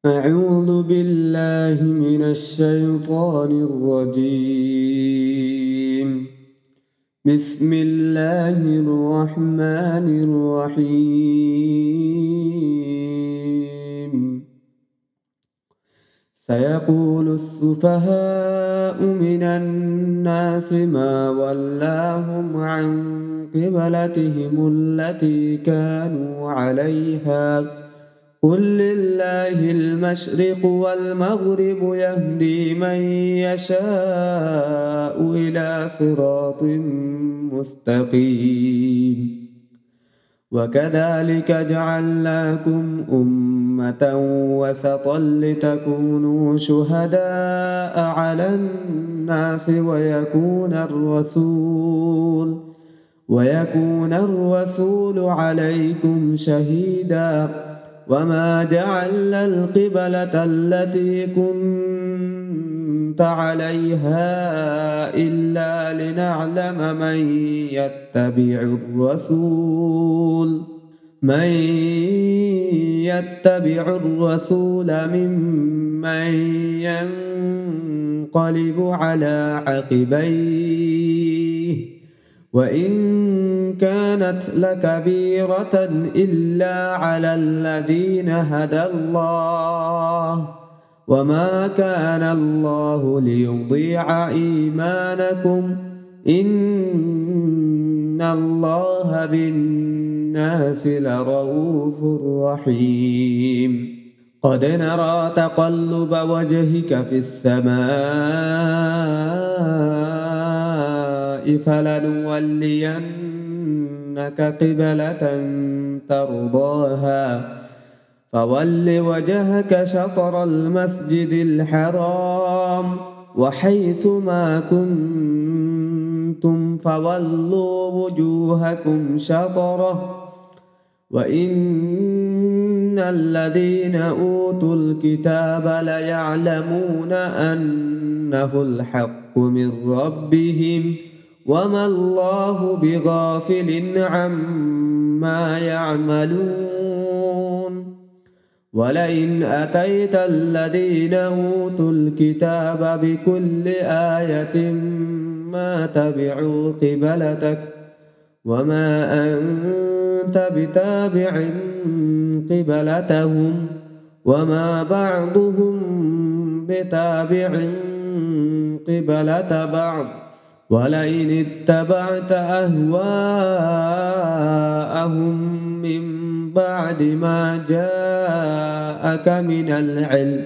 أعوذ بالله من الشيطان الرجيم. بسم الله الرحمن الرحيم. سيقول السفهاء من الناس ما ولاهم عن قبلتهم التي كانوا عليها قل لله المشرق والمغرب يهدي من يشاء إلى صراط مستقيم. وكذلك جعلناكم أمة وسطا لتكونوا شهداء على الناس ويكون الرسول عليكم شهيدا. وما جعلنا القبلة التي كنت عليها إلا لنعلم من يتبع الرسول ممن ينقلب على عقبيه وإن كانت لكبيرة إلا على الذين هدى الله وما كان الله ليضيع إيمانكم إن الله بالناس لرؤوف رحيم. قد نرى تقلب وجهك في السماء فلنولينك قبلة ترضاها فول وجهك شطر المسجد الحرام وحيث ما كنتم فولوا وجوهكم شطره وإن الذين أوتوا الكتاب ليعلمون أنه الحق من ربهم وما الله بغافل عما يعملون. ولئن أتيت الذين أوتوا الكتاب بكل آية ما تبعوا قبلتك وما أنت بتابع قبلتهم وما بعضهم بتابع قبلة بعض. ولئن اتبعت أهواءهم من بعد ما جاءك من العلم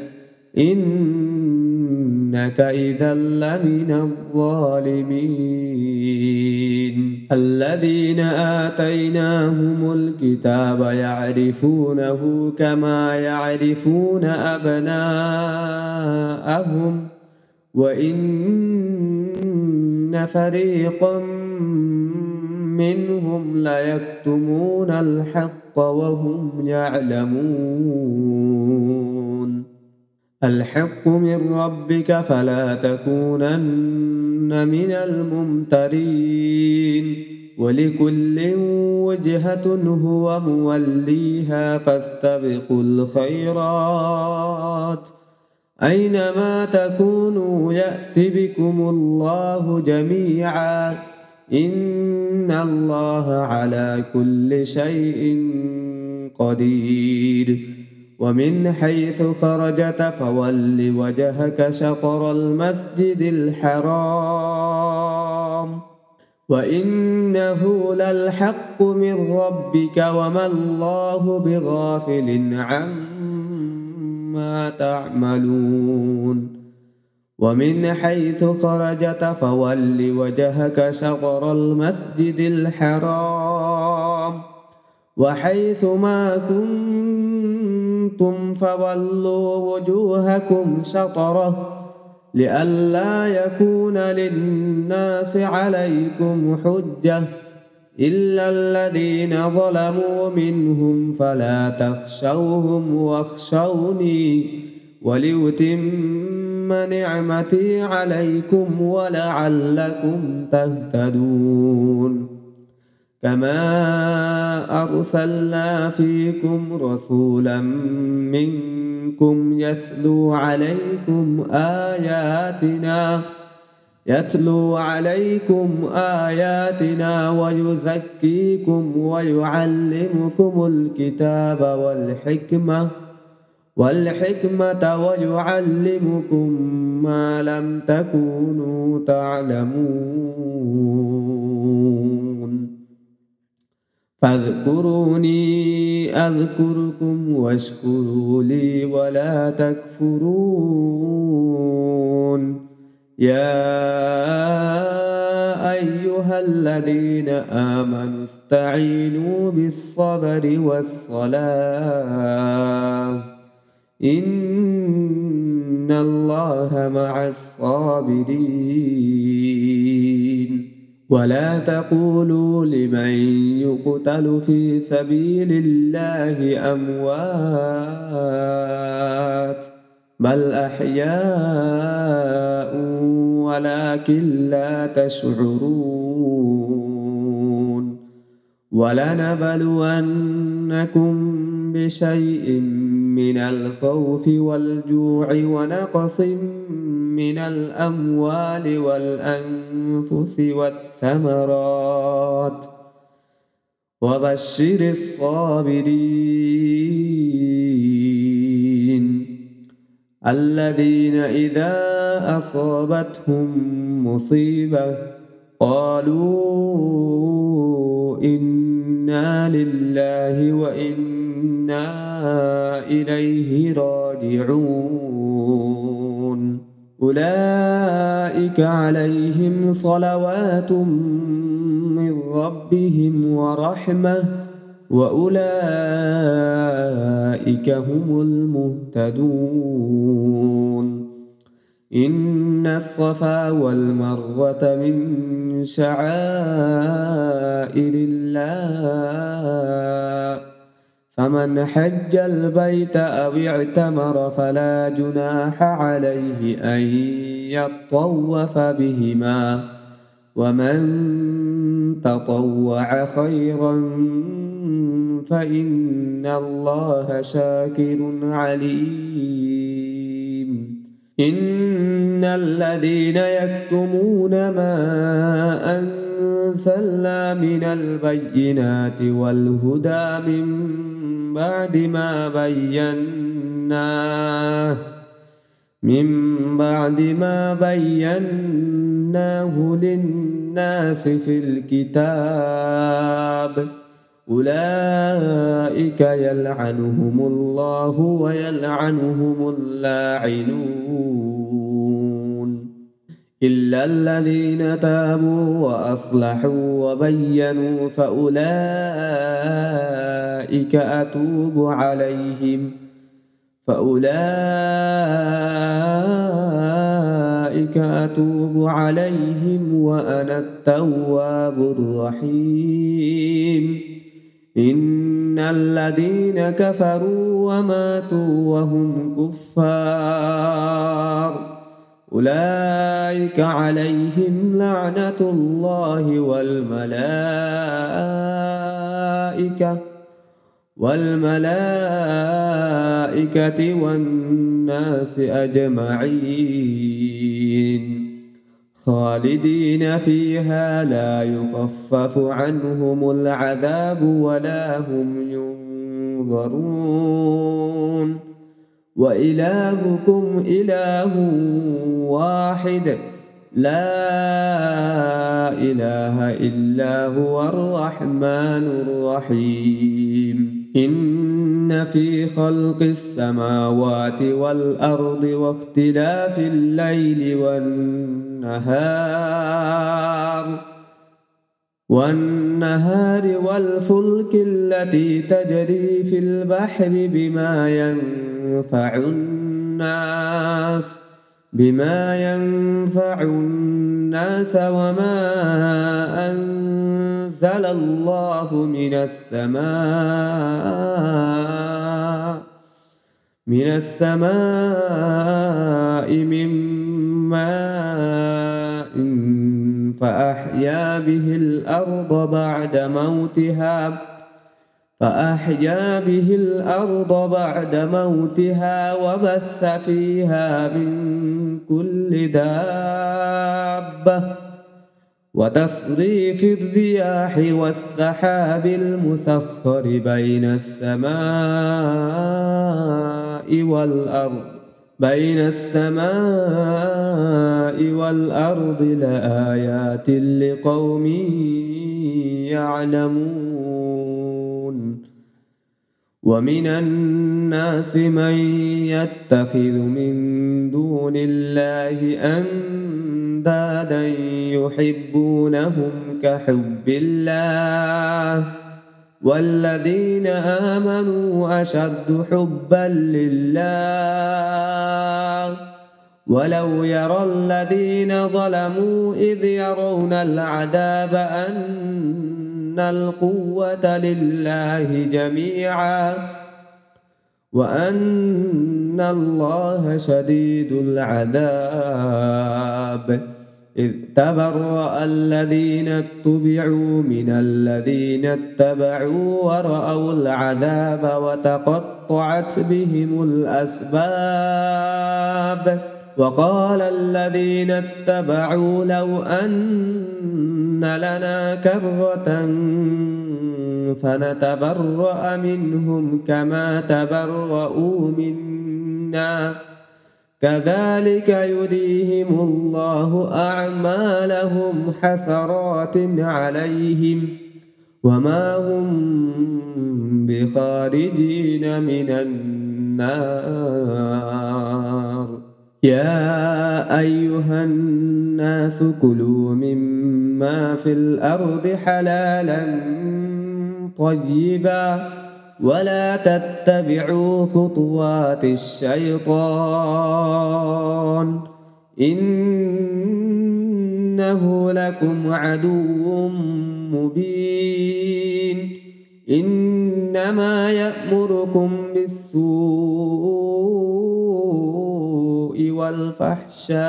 إنك إذا لمن الظالمين. الذين آتيناهم الكتاب يعرفونه كما يعرفون أبناءهم وإن فريقا منهم ليكتمون الحق وهم يعلمون. الحق من ربك فلا تكونن من الممترين. ولكل وجهة هو موليها فاستبقوا الخيرات أينما تكونوا يأت بكم الله جميعا إن الله على كل شيء قدير. ومن حيث خرجت فول وجهك شطر المسجد الحرام وإنه للحق من ربك وما الله بغافل عما تعملون. ومن حيث خرجت فول وجهك شطر المسجد الحرام وحيث ما كنتم فولوا وجوهكم شطره لئلا يكون للناس عليكم حجة إلا الذين ظلموا منهم فلا تخشوهم واخشوني ولأتم نعمتي عليكم ولعلكم تهتدون. كما أرسلنا فيكم رسولا منكم يتلو عليكم آياتنا ويزكيكم ويعلمكم الكتاب والحكمة ويعلمكم ما لم تكونوا تعلمون فاذكروني أذكركم واشكروا لي ولا تكفرون يا أيها الذين آمنوا استعينوا بالصبر والصلاة إن الله مع الصابرين ولا تقولوا لمن يقتل في سبيل الله أموات بل أحياء ولكن لا تشعرون ولنبلونكم بشيء من الخوف والجوع ونقص من الأموال والأنفس والثمرات وبشر الصابرين الذين إذا أصابتهم مصيبة قالوا إنا لله وإنا إليه راجعون أولئك عليهم صلوات من ربهم ورحمة وأولئك هم المهتدون إن الصفا والمروة من شعائر الله فمن حج البيت أو اعتمر فلا جناح عليه أن يطوف بهما ومن تطوع خيرا فإن الله شاكر عليم إن الذين يكتمون ما أنزلنا من البينات والهدى من بعد ما بيناه للناس في الكتاب أولئك يلعنهم الله ويلعنهم اللاعنون إلا الذين تابوا وأصلحوا وبينوا فأولئك أتوب عليهم وأنا التواب الرحيم إن الذين كفروا وماتوا وهم كفار أولئك عليهم لعنة الله والملائكة والناس أجمعين خالدين فيها لا يخفف عنهم العذاب ولا هم ينظرون وإلهكم إله واحد لا إله إلا هو الرحمن الرحيم إن في خلق السماوات والأرض واختلاف الليل والنهار والفلك التي تجري في البحر بما ينفع الناس وما أنزل الله من السماء من ماء فأحيا به الأرض بعد موتها وبث فيها من كل دابة وتصريف الرياح والسحاب المسخر بين السماء والأرض لآيات لقوم يعلمون ومن الناس من يتخذ من دون الله أندادا يحبونهم كحب الله والذين آمنوا أشد حبا لله ولو يرى الذين ظلموا إذ يرون العذاب أن القوة لله جميعا وأن الله شديد العذاب إذ تبرأ الذين اتبعوا من الذين اتبعوا ورأوا العذاب وتقطعت بهم الأسباب وقال الذين اتبعوا لو أن لنا كرة فنتبرأ منهم كما تبرؤوا منا كذلك يريهم الله أعمالهم حسرات عليهم وما هم بخارجين من النار يا أيها الناس كلوا مما في الأرض حلالا طيبا ولا تتبعوا خطوات الشيطان إنه لكم عدو مبين إنما يأمركم بالسوء والفحشاء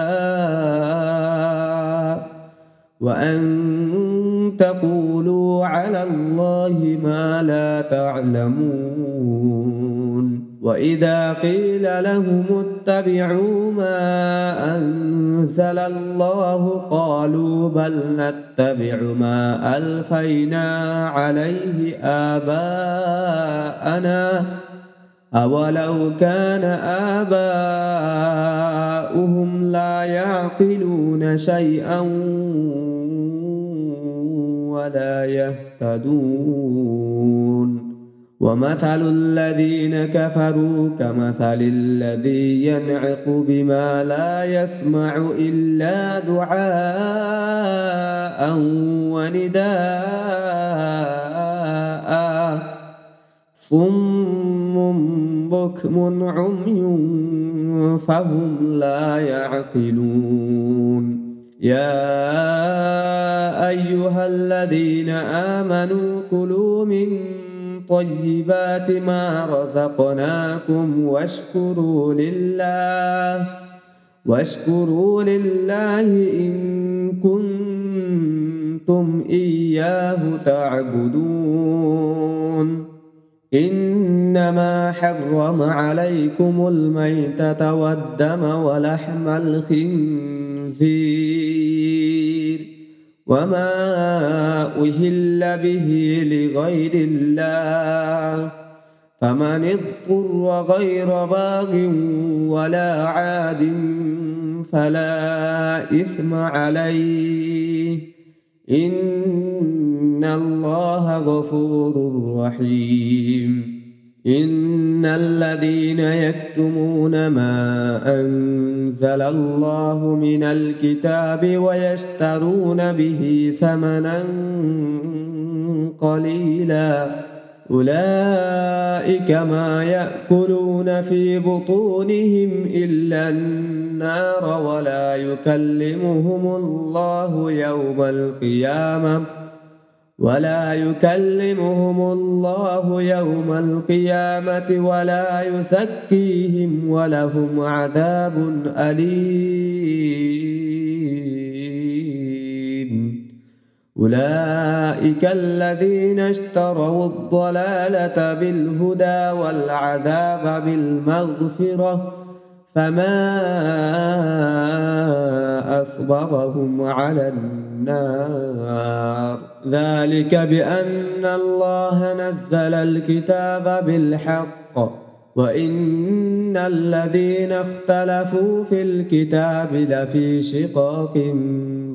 وأن تقولوا على الله ما لا تعلمون وإذا قيل لهم اتبعوا ما أنزل الله قالوا بل نتبع ما ألفينا عليه آباءنا أولو كان آباؤهم لا يعقلون شيئا ولا يهتدون ومثل الذين كفروا كمثل الذي ينعق بما لا يسمع إلا دعاء ونداء صم بكم عمي فهم لا يعقلون يا أيها الذين آمنوا كلوا من طيبات ما رزقناكم واشكروا لله إن كنتم إياه تعبدون إنما حرم عليكم الميتة والدم ولحم الخنزير وما أهل به لغير الله فمن اضطر غير باغ ولا عاد فلا إثم عليه إن الله غفور رحيم إن الذين يكتمون ما أنزل الله من الكتاب ويشترون به ثمنا قليلا أولئك ما يأكلون في بطونهم إلا النار ولا يكلمهم الله يوم القيامة ولا يزكيهم ولهم عذاب أليم أولئك الذين اشتروا الضلالة بالهدى والعذاب بالمغفرة فما أصبرهم على النار ذلك بأن الله نزل الكتاب بالحق وإن الذين اختلفوا في الكتاب لفي شقاق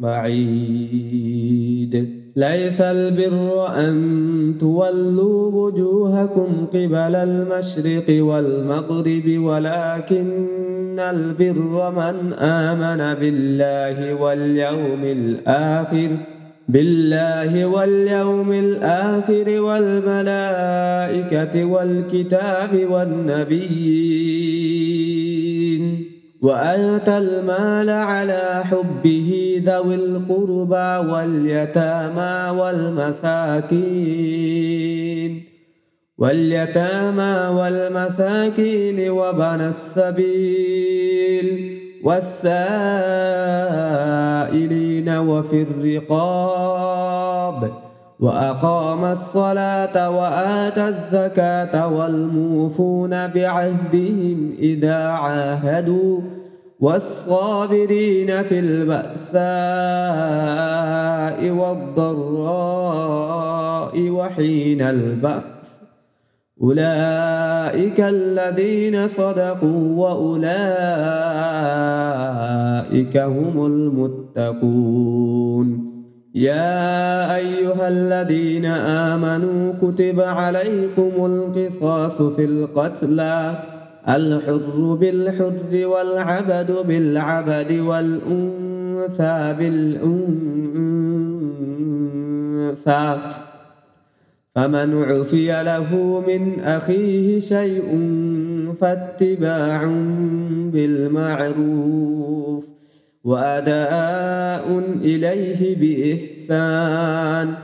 بعيد ليس البر أن تولوا وجوهكم قبل المشرق والمغرب ولكن البر من آمن بالله واليوم الآخر والملائكة والكتاب والنبيين وآتى المال على حبه ذوي القربى واليتامى والمساكين وابن السبيل والسائلين وفي الرقاب وأقام الصلاة وآتى الزكاة والموفون بعهدهم إذا عاهدوا والصابرين في البأساء والضراء وحين البأس أولئك الذين صدقوا وأولئك هم المتقون يا أيها الذين آمنوا كتب عليكم القصاص في القتلى الحر بالحر والعبد بالعبد والأنثى بالأنثى فمن عفي له من أخيه شيء فاتباع بالمعروف وأداء إليه بإحسان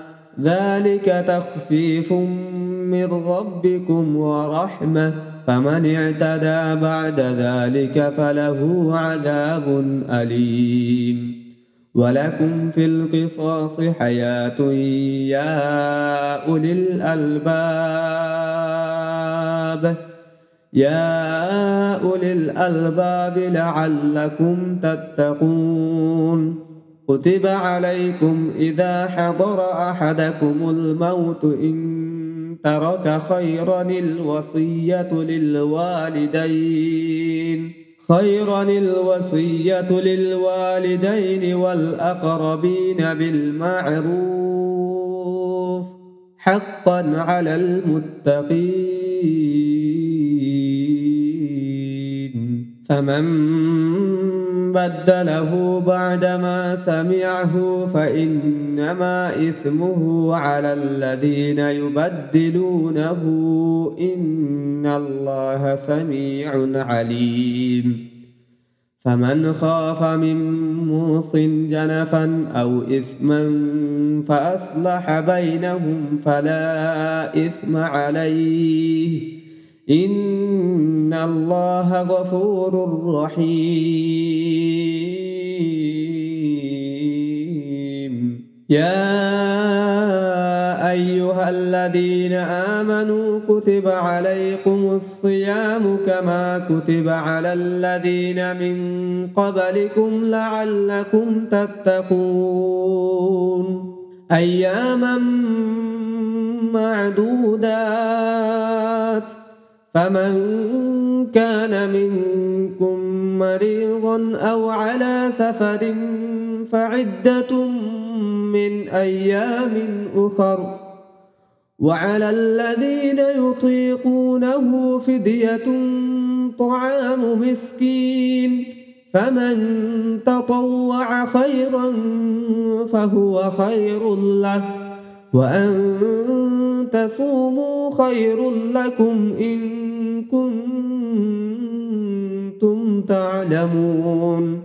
ذلك تخفيف من ربكم ورحمة فمن اعتدى بعد ذلك فله عذاب أليم ولكم في القصاص حياة يا أولي الألباب لعلكم تتقون كتب عليكم إذا حضر أحدكم الموت إن ترك خيرا الوصية للوالدين والأقربين بالمعروف حقا على المتقين فمن بدله بعدما سمعه فإنما إثمه على الذين يبدلونه إن الله سميع عليم فمن خاف من موص جنفا أو إثما فأصلح بينهم فلا إثم عليه إن الله غفور رحيم يا أيها الذين آمنوا كتب عليكم الصيام كما كتب على الذين من قبلكم لعلكم تتقون أياما معدودات فمن كان منكم مريضا أو على سفر فعدة من أيام أخر وعلى الذين يطيقونه فدية طعام مسكين فمن تطوع خيرا فهو خير له وأن تصوموا خير لكم إن كنتم تعلمون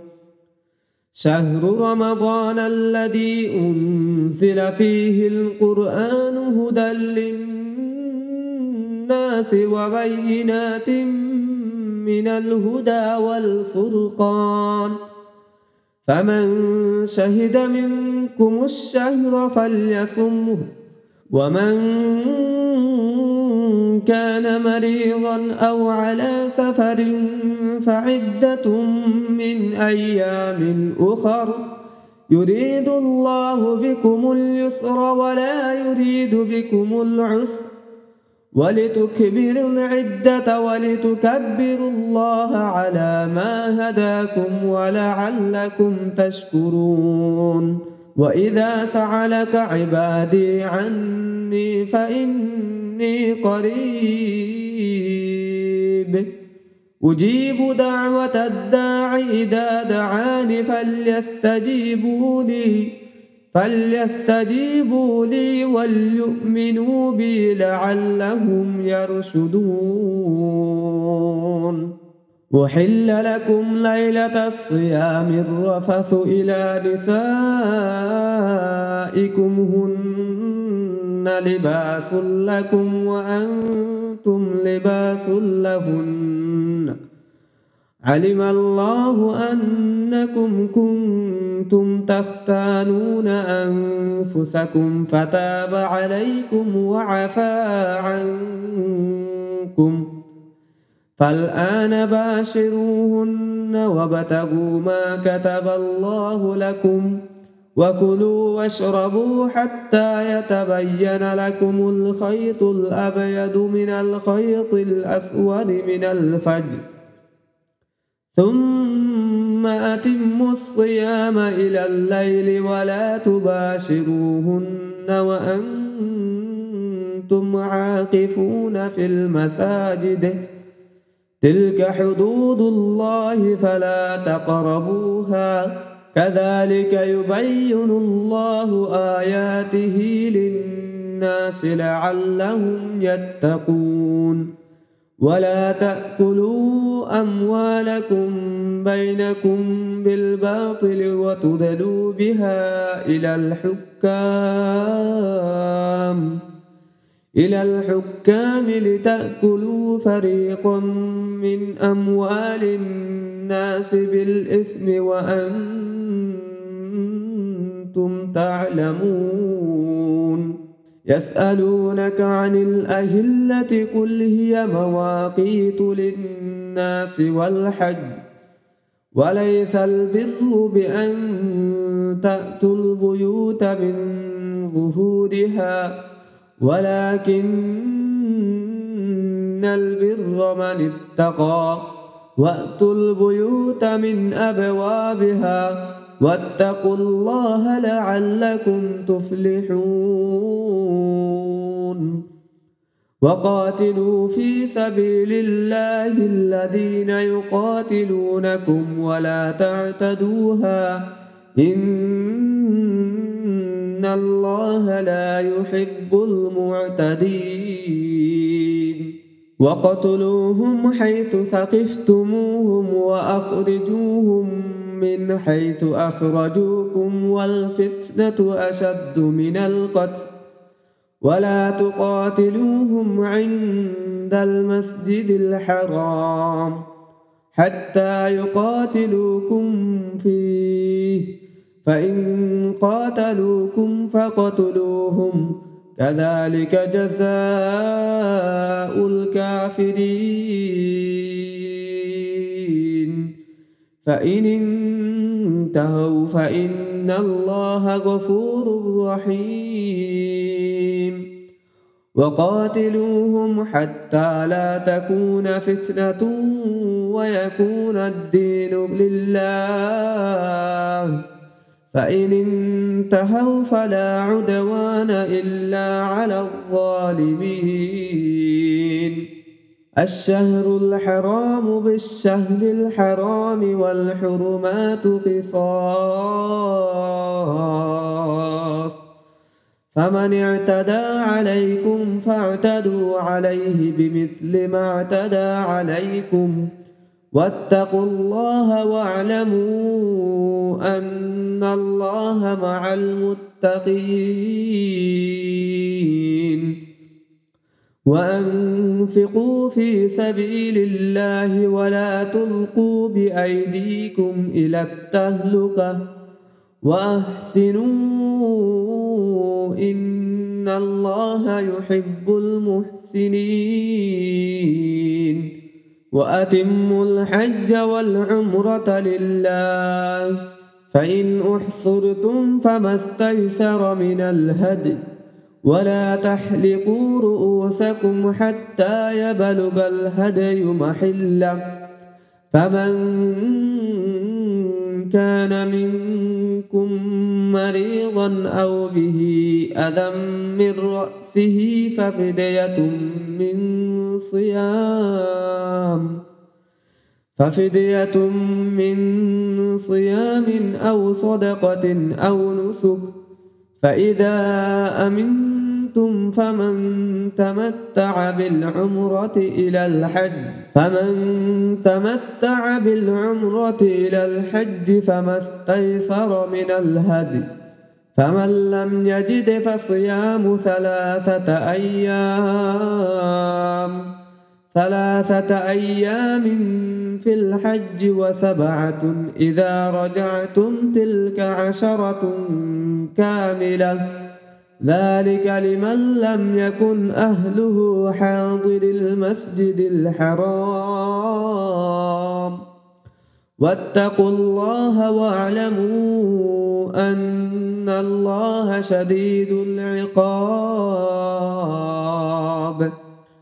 شهر رمضان الذي أنزل فيه القرآن هدى للناس وبينات من الهدى والفرقان فمن شهد منكم الشهر فليصمه، ومن كان مريضا أو على سفر فعدة من أيام أخر، يريد الله بكم اليسر ولا يريد بكم العسر، ولتكملوا العدة ولتكبروا الله على ما هداكم ولعلكم تشكرون. وإذا سألك عبادي عني فإني قريب أجيب دعوة الداع إذا دعاني فليستجيبوا لي وليؤمنوا بي لعلهم يرشدون. أحل لكم ليلة الصيام الرفث إلى نسائكم هن لباس لكم وأنتم لباس لهن، علم الله أنكم كنتم تختانون أنفسكم فتاب عليكم وعفى عنكم، فالآن باشروهن وابتغوا ما كتب الله لكم، وكلوا واشربوا حتى يتبين لكم الخيط الأبيض من الخيط الأسود من الفجر، ثم أتموا الصيام إلى الليل ولا تباشروهن وأنتم عاكفون في المساجد، تلك حدود الله فلا تقربوها، كذلك يبين الله آياته للناس لعلهم يتقون. ولا تأكلوا أموالكم بينكم بالباطل وتدلوا بها إلى الحكام لتأكلوا فريقا من أموال الناس بالإثم وأنتم تعلمون. يسألونك عن الأهلة قل هي مواقيت للناس والحج، وليس البر بأن تأتوا البيوت من ظهورها، ولكن البر من اتقى، وأتوا البيوت من أبوابها، واتقوا الله لعلكم تفلحون. وقاتلوا في سبيل الله الذين يقاتلونكم ولا تعتدوها، إن الله لا يحب المعتدين. وقتلوهم حيث ثقفتموهم وأخرجوهم من حيث أخرجوكم، والفتنة أشد من القتل، ولا تقاتلوهم عند المسجد الحرام حتى يقاتلوكم فيه، فإن قاتلوكم فاقتلوهم، كذلك جزاء الكافرين. فإن انتهوا فإن الله غفور رحيم. وقاتلوهم حتى لا تكون فتنة ويكون الدين لله، فإن انتهوا فلا عدوان إلا على الظالمين. الشهر الحرام بالشهر الحرام والحرمات قصاص، فمن اعتدى عليكم فاعتدوا عليه بمثل ما اعتدى عليكم، واتقوا الله واعلموا أن الله مع المتقين. وأنفقوا في سبيل الله ولا تلقوا بأيديكم إلى التهلكة وأحسنوا إن الله يحب المحسنين وأتموا الحج والعمرة لله فإن أحصرتم فما استيسر من الهدي ولا تحلقوا رؤوسكم حتى يبلغ الهدي محله فمن كان منكم مريضا أو به أذى من رأسه ففدية من صيام أو صدقة أو نسك فإذا أمنتم فمن تمتع بالعمرة إلى الحج فما استيسر من الهدي فمن لم يجد فصيام ثلاثة أيام في الحج وسبعة إذا رجعتم تلك 10 كاملة ذلك لمن لم يكن أهله حاضر المسجد الحرام واتقوا الله واعلموا أن الله شديد العقاب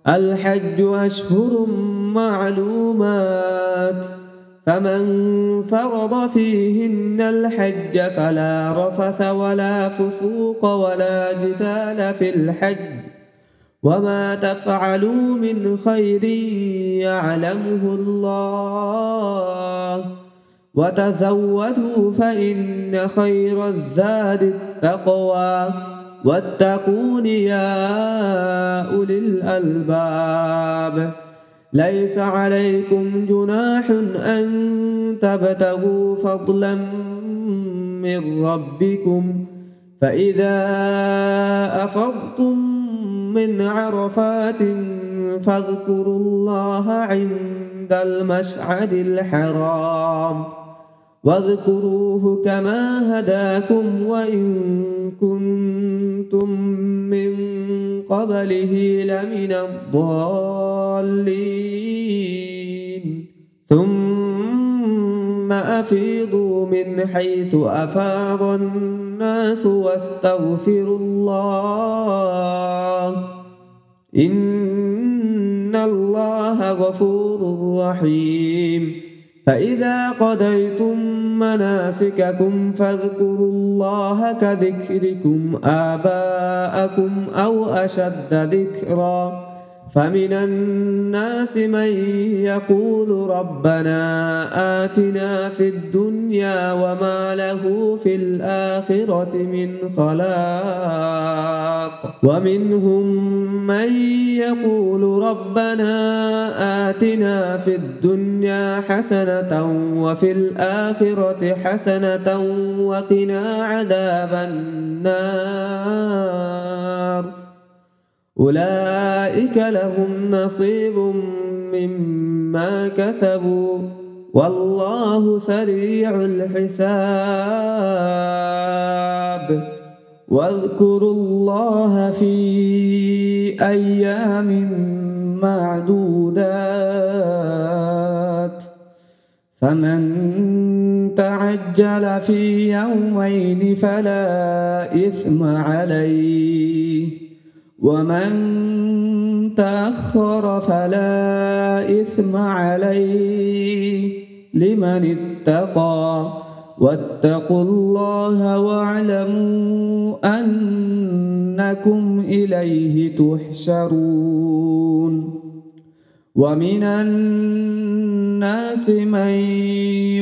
الحج أشهر معلومات فمن فرض فيهن الحج فلا رفث ولا فسوق ولا جدال في الحج وما تفعلوا من خير يعلمه الله وتزودوا فإن خير الزاد التقوى واتقون يا أولي الألباب ليس عليكم جناح أن تبتغوا فضلا من ربكم فإذا أفضتم من عرفات فاذكروا الله عند المشعر الحرام واذكروه كما هداكم وإن كنتم من قبله لمن الضالين ثم أفيضوا من حيث أفاض الناس واستغفروا الله إن الله غفور رحيم فإذا قضيتم مناسككم فاذكروا الله كذكركم آباءكم أو أشد ذكرا فمن الناس من يقول ربنا آتنا في الدنيا وما له في الآخرة من خلاق ومنهم من يقول ربنا آتنا في الدنيا حسنة وفي الآخرة حسنة وقنا عذاب النار أولئك لهم نصيب مما كسبوا والله سريع الحساب واذكروا الله في أيام معدودات فمن تعجل في يومين فلا إثم عليه ومن تأخر فلا إثم عليه لمن اتقى واتقوا الله واعلموا أنكم إليه تحشرون ومن الناس من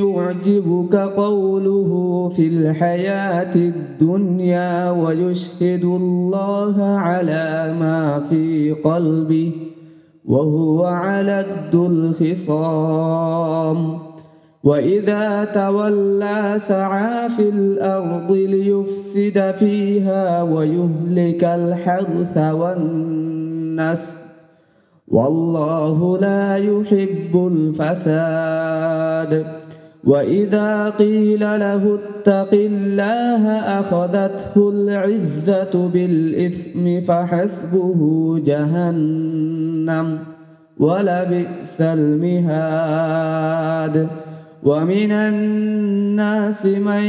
يعجبك قوله في الحياة الدنيا ويشهد الله على ما في قلبه وهو علد الخصام وإذا تولى سعى في الأرض ليفسد فيها ويهلك الحرث والنسل والله لا يحب الفساد. وإذا قيل له اتق الله أخذته العزة بالإثم فحسبه جهنم ولبئس المهاد. ومن الناس من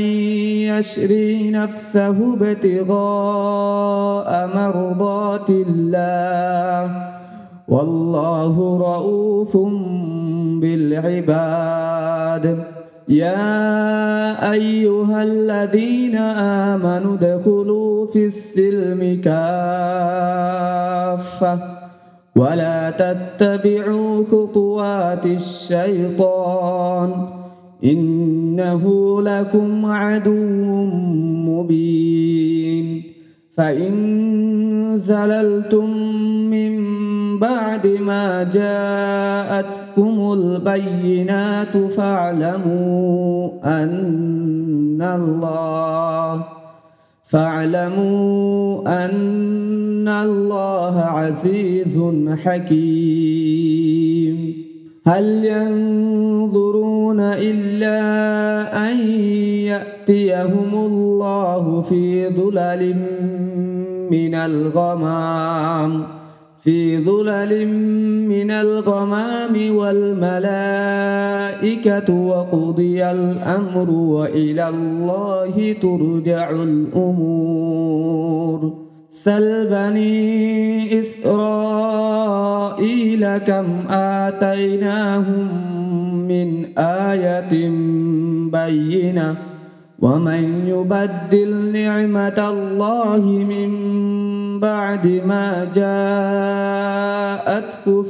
يشري نفسه ابتغاء مرضات الله والله رؤوف بالعباد. يا أيها الذين آمنوا ادخلوا في السلم كافة ولا تتبعوا خطوات الشيطان إنه لكم عدو مبين. فإن زللتم من بعد ما جاءتكم البينات فاعلموا أن الله عزيز حكيم. هل ينظرون إلا أن يأتيهم الله في ظلل من الغمام والملائكة وقضي الأمر وإلى الله ترجع الأمور. سل بني إسرائيل كم آتيناهم من آية بينة ومن يبدل نعمة الله من بعد ما جاءته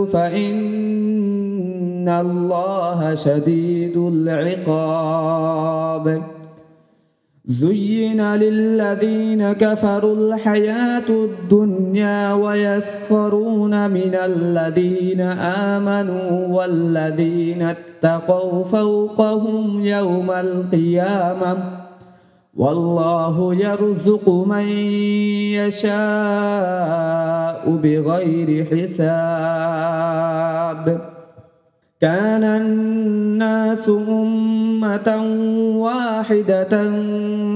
فإن الله شديد العقاب. زين للذين كفروا الحياة الدنيا ويسخرون من الذين آمنوا والذين اتقوا فوقهم يوم القيامة والله يرزق من يشاء بغير حساب. كان الناس أمة واحدة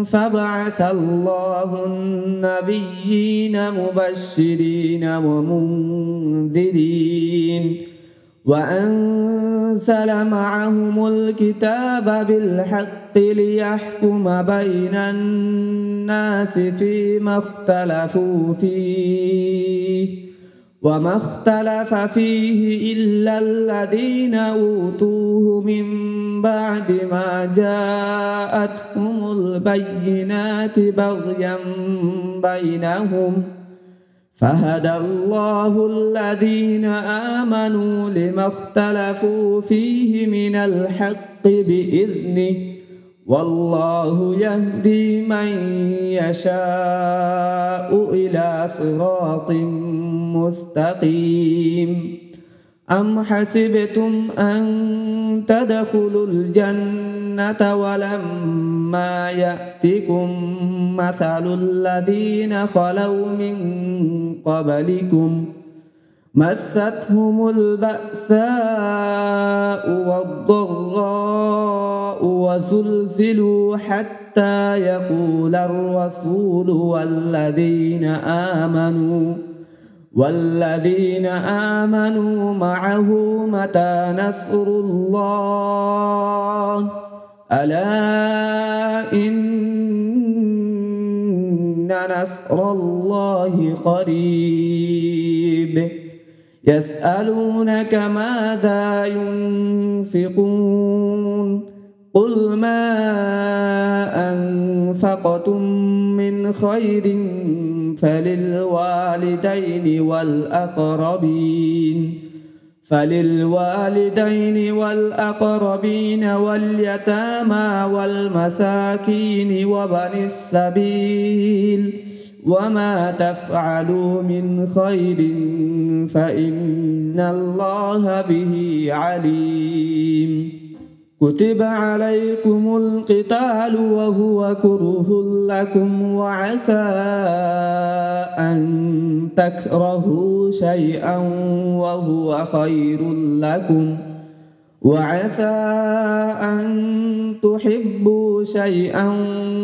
فبعث الله النبيين مبشرين ومنذرين وأنزل معهم الكتاب بالحق ليحكم بين الناس فيما اختلفوا فيه وما اختلف فيه إلا الذين أوتوه من بعد ما جاءتهم البينات بغيا بينهم فهدى الله الذين آمنوا لما اختلفوا فيه من الحق بإذنه والله يهدي من يشاء إلى صراط مستقيم. أم حسبتم أن تدخلوا الجنة ولما يأتكم مثل الذين خلوا من قبلكم مستهم البأساء والضراء وزلزلوا حتى يقول الرسول والذين آمنوا معه متى نصر الله ألا إن نصر الله قريب. يسألونك ماذا ينفقون قل ما أنفقتم من خير فللوالدين والأقربين واليتامى والمساكين وبني السبيل وما تفعلوا من خير فإن الله به عليم. كتب عليكم القتال وهو كره لكم وعسى أن تكرهوا شيئا وهو خير لكم وعسى أن تحبوا شيئا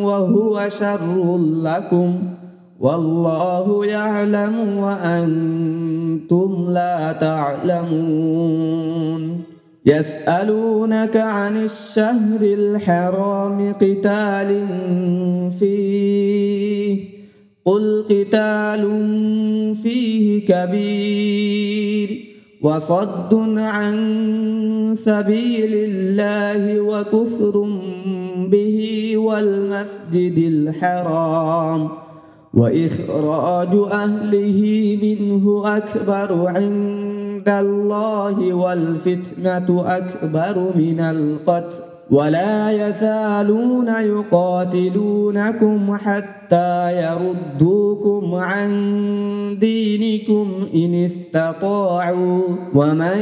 وهو شر لكم والله يعلم وأنتم لا تعلمون يسألونك عن الشهر الحرام قتال فيه قل قتال فيه كبير وصد عن سبيل الله وكفر به والمسجد الحرام وإخراج أهله منه أكبر عند الله والفتنة أكبر من القتل ولا يزالون يقاتلونكم حتى يردوكم عن دينكم إن استطاعوا ومن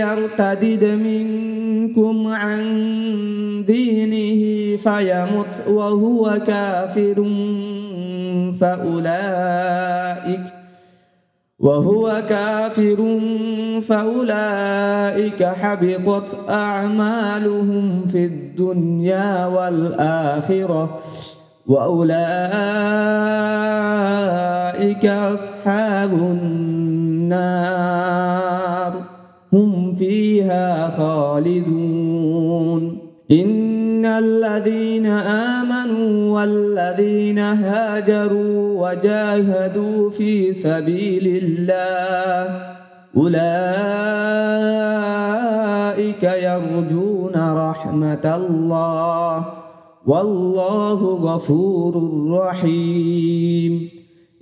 يرتدد منكم عن دينه فيمت وهو كافر فأولئك حبطت أعمالهم في الدنيا والآخرة وأولئك أصحاب النار هم فيها خالدون إن الذين آمنوا والذين هاجروا وجاهدوا في سبيل الله أولئك يرجون رحمة الله والله غفور رحيم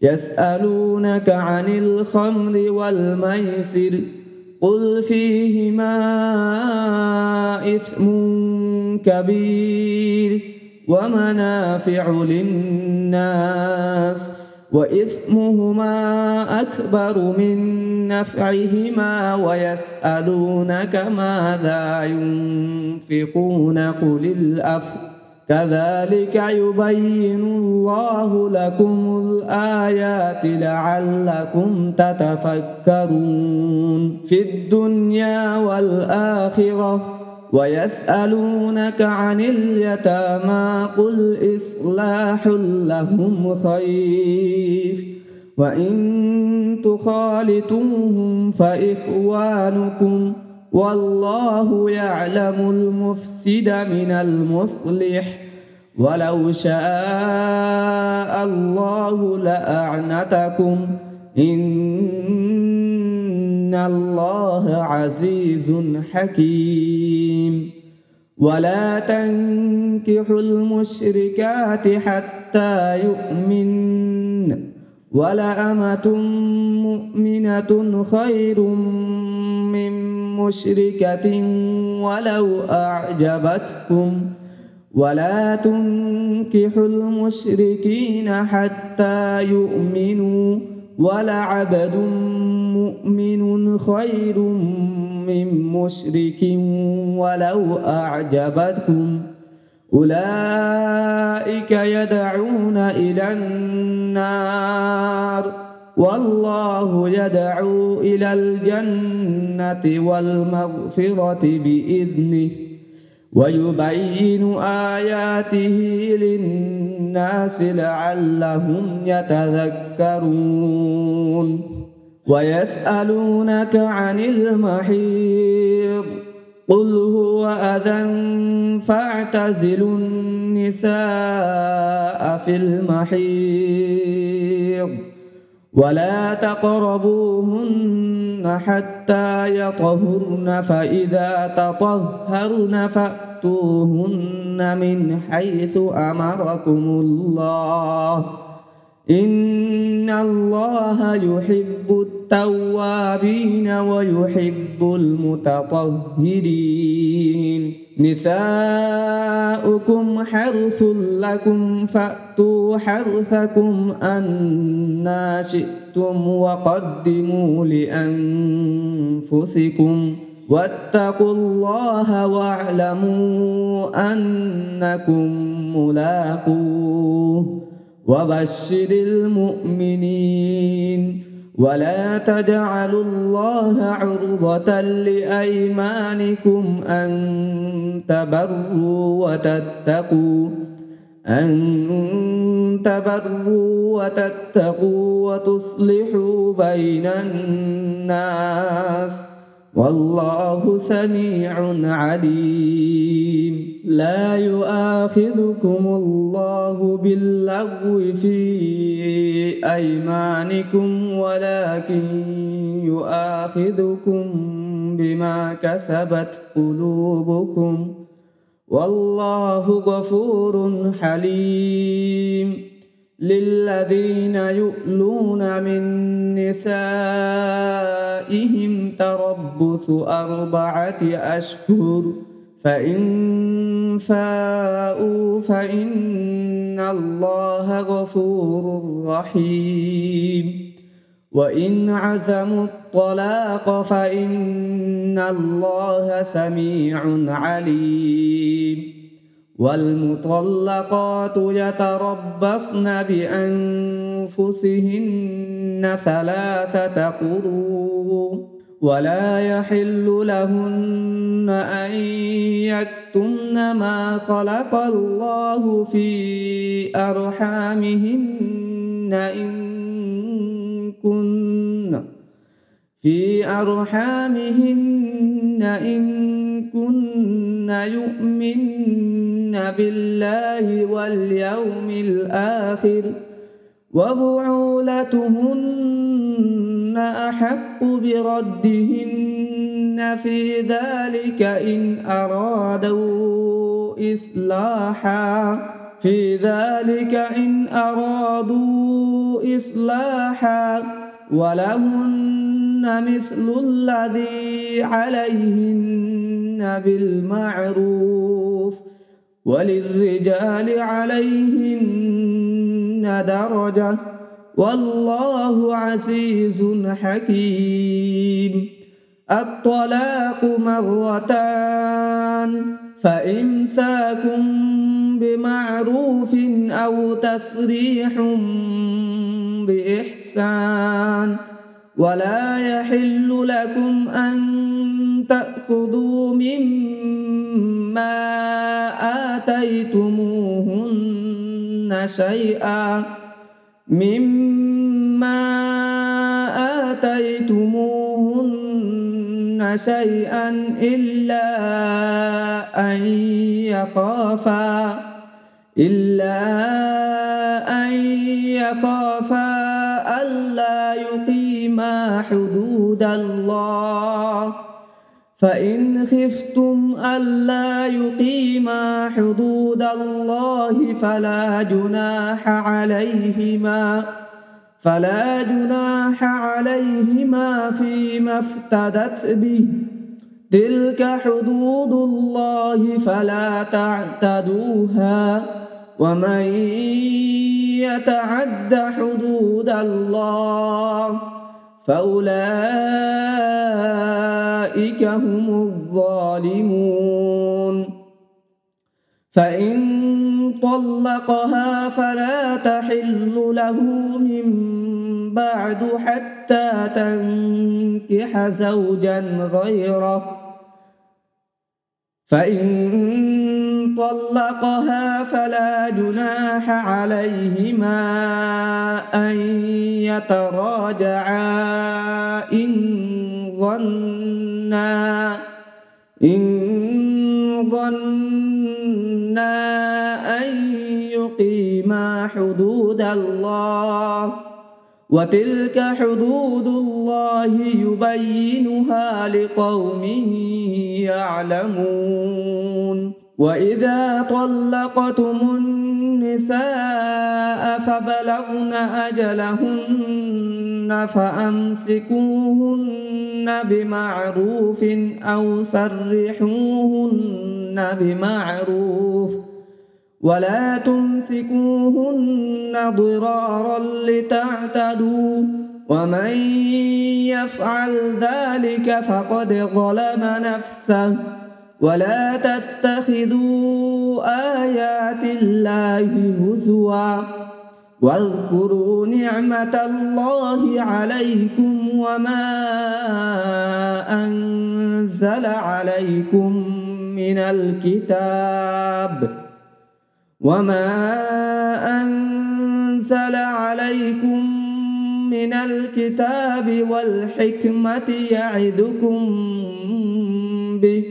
يسألونك عن الخمر والميسر قل فيهما إثم كبير ومنافع للناس وإثمهما أكبر من نفعهما ويسألونك ماذا ينفقون قل العفو كذلك يبين الله لكم الآيات لعلكم تتفكرون في الدنيا والآخرة ويسألونك عن اليتامى قل إصلاح لهم خير وإن تخالطوهم فإخوانكم والله يعلم المفسد من المصلح ولو شاء الله لأعنتكم إن الله عزيز حكيم ولا تنكحوا المشركات حتى يؤمن ولأمة مؤمنة خير من مشركة ولو أعجبتكم ولا تنكحوا المشركين حتى يؤمنوا ولعبد مؤمن خير من مشرك ولو أعجبتكم أولئك يدعون إلى النار والله يدعو إلى الجنة والمغفرة بإذنه ويبين آياته للناس لعلهم يتذكرون ويسألونك عن المحيض قل هو أذى فاعتزلوا النساء في المحيض ولا تقربوهن حتى يطهرن فإذا تطهرن فأتوهن من حيث أمركم الله إن الله يحب التوابين ويحب المتطهرين نساؤكم حرث لكم فأتوا حرثكم أنى شئتم وقدموا لأنفسكم واتقوا الله واعلموا أنكم ملاقوه وبشر المؤمنين ولا تجعلوا الله عرضة لأيمانكم أن تبروا وتتقوا وتصلحوا بين الناس والله سميع عليم. لا يؤاخذكم الله باللغو في أيمانكم ولكن يؤاخذكم بما كسبت قلوبكم والله غفور حليم. للذين يؤلون من نسائهم تربص 4 أشهر فإن فاءوا فإن الله غفور رحيم. وإن عزموا الطلاق فإن الله سميع عليم. والمطلقات يتربصن بأنفسهن 3 قروء ولا يحل لهن أن يكتمن ما خلق الله في أرحامهن إن كن يؤمن بالله واليوم الآخر وبعولتهن أحق بردهن في ذلك إن أرادوا إصلاحا ولهن مثل الذي عليهن بالمعروف وللرجال عليهن درجة والله عزيز حكيم. الطلاق 2 فإمساك بمعروف أو تسريح بإحسان ولا يحل لكم أن تأخذوا مما آتيتموهن شيئا إلا أن يخافا ألا يقيما حدود الله فإن خفتم ألا يقيما حدود الله فلا جناح عليهما فيما افتدت به تلك حدود الله فلا تعتدوها ومن يتعد حدود الله فأولئك هم الظالمون. فإن طلقها فلا تحل له من بعد حتى تنكح زوجا غيره فإن طلقها فلا جناح عليهما أن يتراجعا إن ظنا أن يقيما حدود الله وتلك حدود الله يبينها لقوم يعلمون. وإذا طلقتم النساء فبلغن أجلهن فأمسكوهن بمعروف أو سرحوهن بمعروف ولا تمسكوهن ضرارا لتعتدوا ومن يفعل ذلك فقد ظلم نفسه ولا تتخذوا آيات الله هزوا واذكروا نعمة الله عليكم أنزل عليكم من الكتاب والحكمة يعظكم به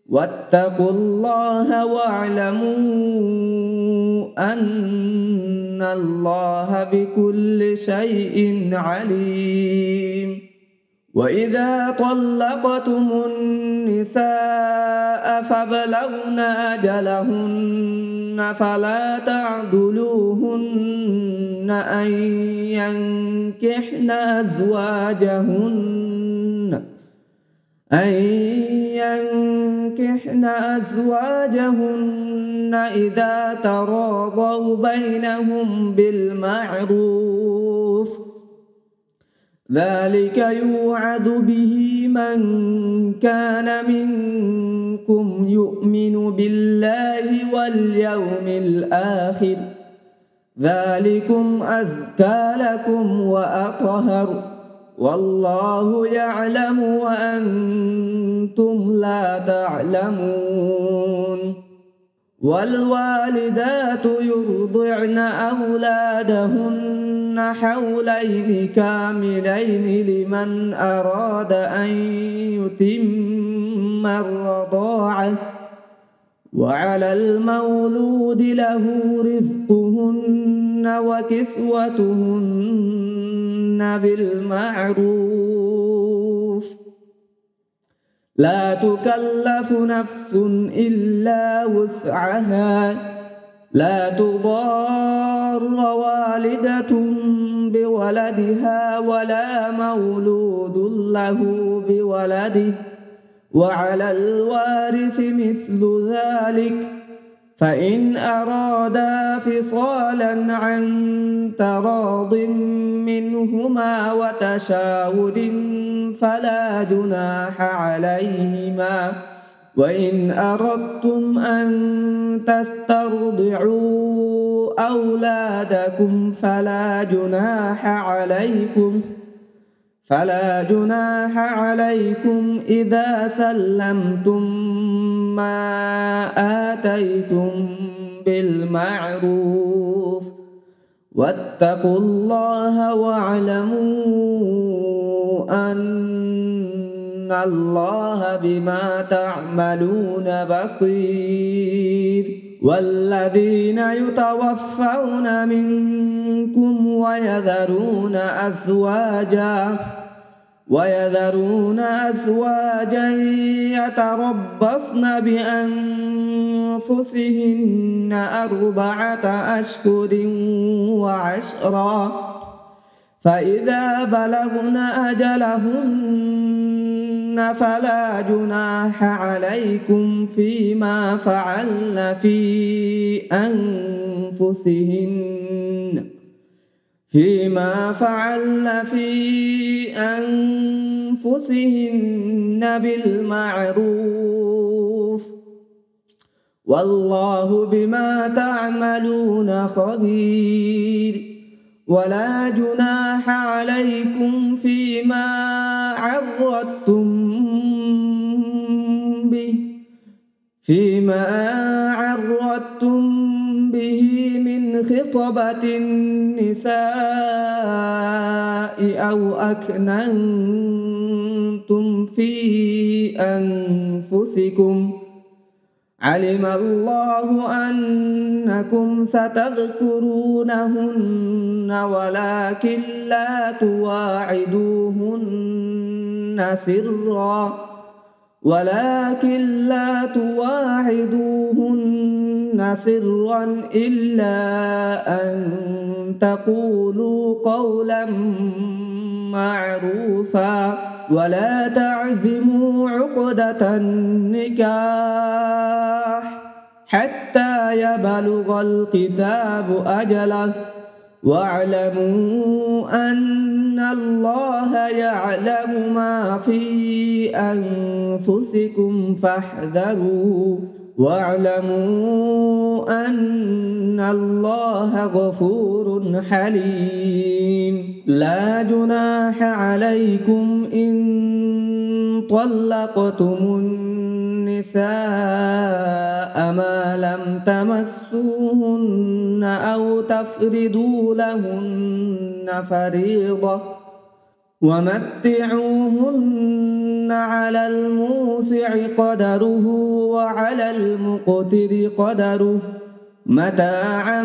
واتقوا الله واعلموا أن الله بكل شيء عليم. وإذا طلقتم النساء فبلغن أجلهن فلا تعضلوهن أن ينكحن أزواجهن إذا تراضوا بينهم بالمعروف ذلك يوعظ به من كان منكم يؤمن بالله واليوم الآخر ذلكم أزكى لكم وأطهر والله يعلم وأنتم لا تعلمون. والوالدات يرضعن أولادهن حولين كاملين لمن أراد أن يتم الرضاعة وعلى المولود له رزقهن وكسوتهن بالمعروف لا تكلف نفس إلا وسعها لا تضار والدة بولدها ولا مولود له بولده وعلى الوارث مثل ذلك فإن أرادا فصالا عن تراض منهما وتشاور فلا جناح عليهما. وإن أردتم أن تسترضعوا أولادكم فلا جناح عليكم إذا سلمتم ما آتيتم بالمعروف واتقوا الله واعلموا أن الله بما تعملون بصير. والذين يتوفون منكم ويذرون أزواجا يتربصن بأنفسهن 4 أشهر وعشرا فإذا بلغن أجلهن فلا جناح عليكم فيما فعلن في أنفسهن بالمعروف والله بما تعملون خبير. ولا جناح عليكم فيما عرضتم به من خطبة النساء أو أكننتم في أنفسكم علم الله أنكم ستذكرونهن ولكن لا تواعدوهن سرا إلا أن تقولوا قولا معروفا ولا تعزموا عقدة النكاح حتى يبلغ الكتاب أجله واعلموا أن الله يعلم ما في أنفسكم فاحذروه واعلموا أن الله غفور حليم. لا جناح عليكم إن طلقتم النساء ما لم تمسوهن أو تفرضوا لهن فريضة ومتعوهن على الموسع قدره وعلى المقتر قدره متاعا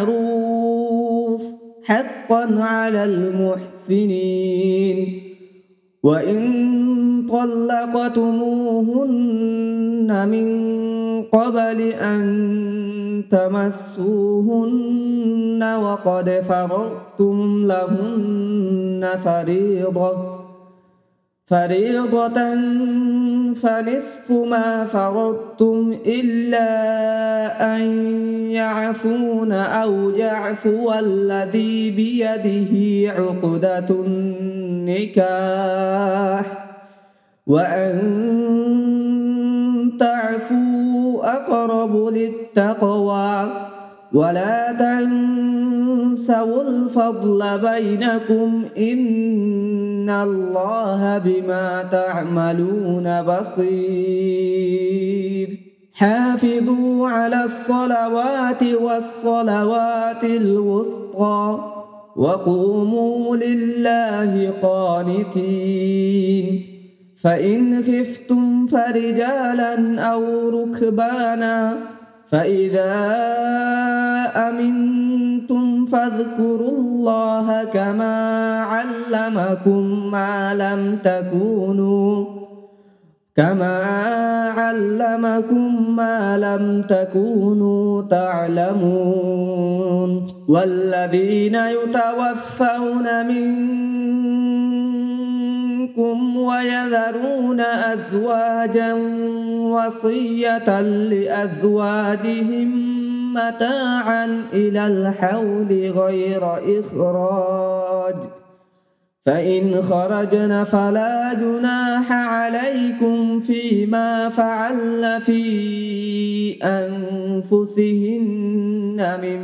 بالمعروف حقا على المحسنين. وإن طلقتموهن من قبل أن تمسوهن وقد فرضتم لهن فريضة فنصف ما فرضتم إلا أن يعفون أو يعفو الذي بيده عقدة النكاح وأن تعفوا أقرب للتقوى ولا تنسوا الفضل بينكم إن الله بما تعملون بصير. حافظوا على الصلوات والصلوات الوسطى وقوموا لله قانتين. فإن خفتم فرجالا أو ركبانا فإذا أمنتم فاذكروا الله كما علمكم ما لم تكونوا تعلمون. والذين يتوفون منكم ويذرون أزواجا وصية لأزواجهم متاعا إلى الحول غير إخراج فإن خرجن فلا جناح عليكم فيما فعلن في أنفسهن من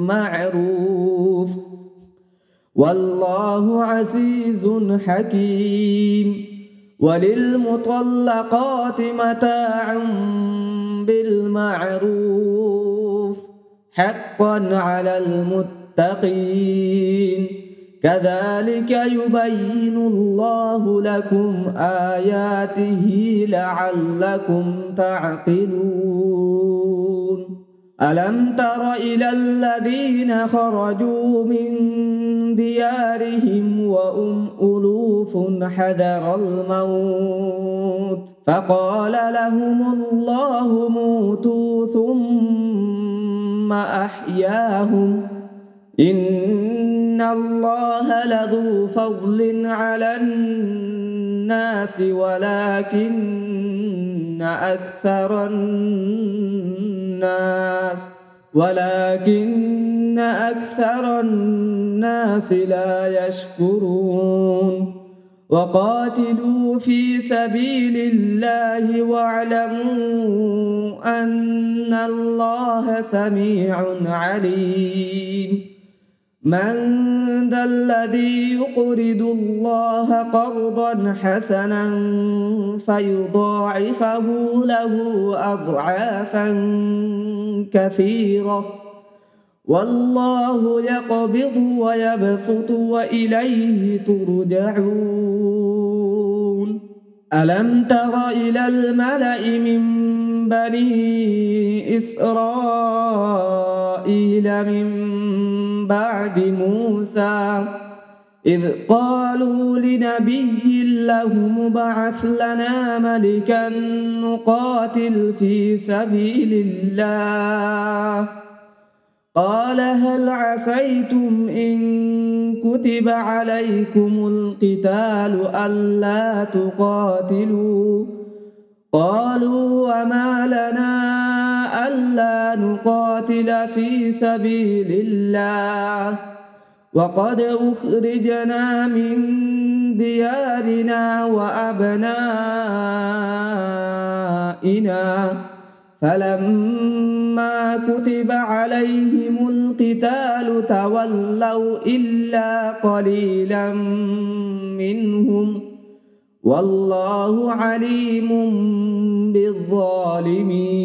معروف والله عزيز حكيم. وللمطلقات متاع بالمعروف حقا على المتقين. كذلك يبين الله لكم آياته لعلكم تعقلون. ألم تر إلى الذين خرجوا من ديارهم وهم ألوف حذر الموت فقال لهم الله موتوا ثم أحياهم إن الله لذو فضل على الناس ولكن أكثر الناس لا يشكرون. وقاتلوا في سبيل الله واعلموا أن الله سميع عليم. من ذا الذي يقرض الله قرضا حسنا فيضاعفه له أضعافا كثيرة والله يقبض ويبسط وإليه ترجعون. ألم تر إلى الملأ من بني إسرائيل من بعد موسى إذ قالوا لنبي له ابعث لنا ملكا نقاتل في سبيل الله قال هل عسيتم إن كتب عليكم القتال ألا تقاتلوا قالوا وما لنا ألا نقاتل في سبيل الله وقد أخرجنا من ديارنا وأبنائنا فلما كتب عليهم القتال تولوا إلا قليلا منهم والله عليم بالظالمين.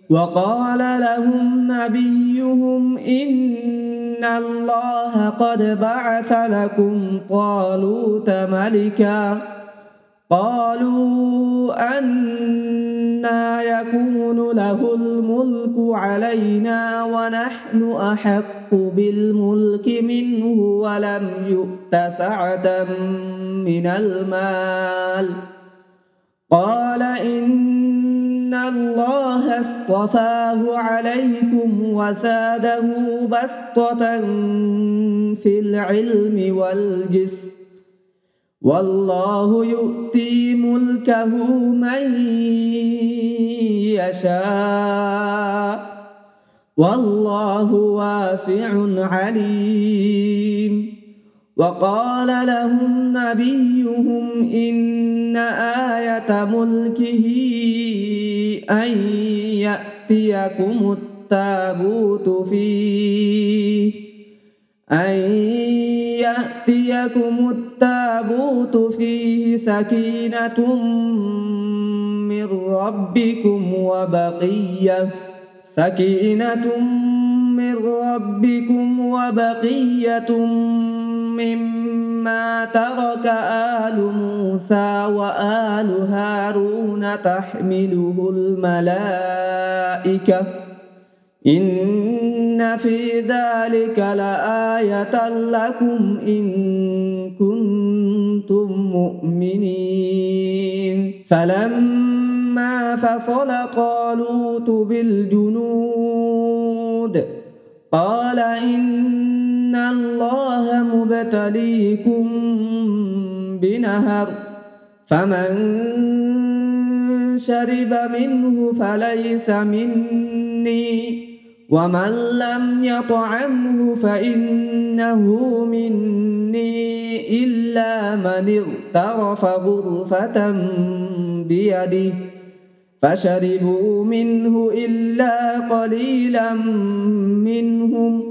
وقال لهم نبيهم إن الله قد بعث لكم طالوت ملكا قالوا أنى يكون له الملك علينا ونحن أحق بالملك منه ولم يؤت سعة من المال قال إن الله اصطفاه عليكم وزاده بسطة في العلم والجسم والله يؤتي ملكه من يشاء والله واسع عليم. وقال لهم نبيهم إن آية ملكه أن يأتيكم التابوت فيه سكينة من ربكم وبقية مما ترك آل موسى وآل هارون تحمله الملائكة إن في ذلك لآية لكم إن كنتم مؤمنين. فلما فصل طالوت بالجنود قال إن الله مبتليكم بنهر فمن شرب منه فليس مني ومن لم يطعمه فإنه مني إلا من اغترف غرفة بيده فشربوا منه إلا قليلا منهم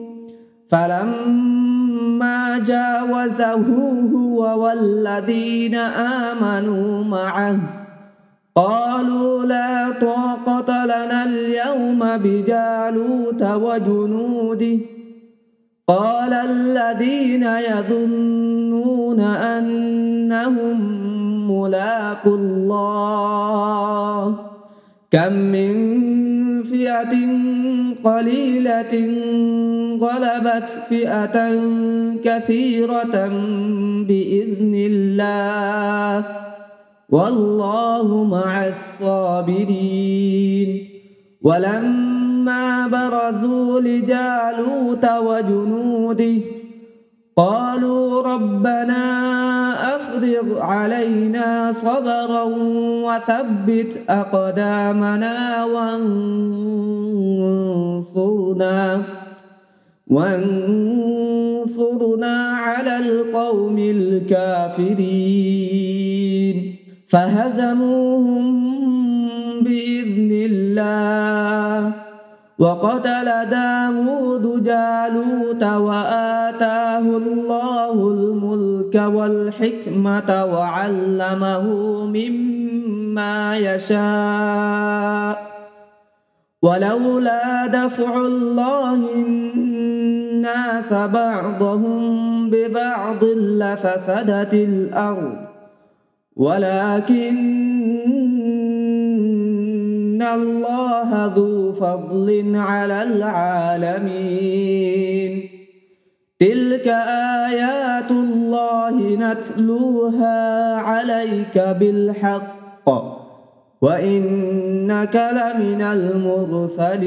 فلما جاوزه هو والذين آمنوا معه قالوا لا طاقة لنا اليوم بجالوت وجنوده قال الذين يظنون أنهم ملاقو الله كم من فئة قليلة غلبت فئة كثيرة بإذن الله والله مع الصابرين. ولما برزوا لجالوت وجنوده قالوا ربنا أفرغ علينا صبرا وثبت أقدامنا وانصرنا على القوم الكافرين فهزموهم بإذن الله. وقتل داود جالوت وآتاه الله الملك والحكمة وعلمه مما يشاء ولولا دفع الله الناس بعضهم ببعض لفسدت الأرض ولكن الله ذو فضل على العالمين. تلك آيات الله نتلوها عليك بالحق وإنك لمن المرسلين.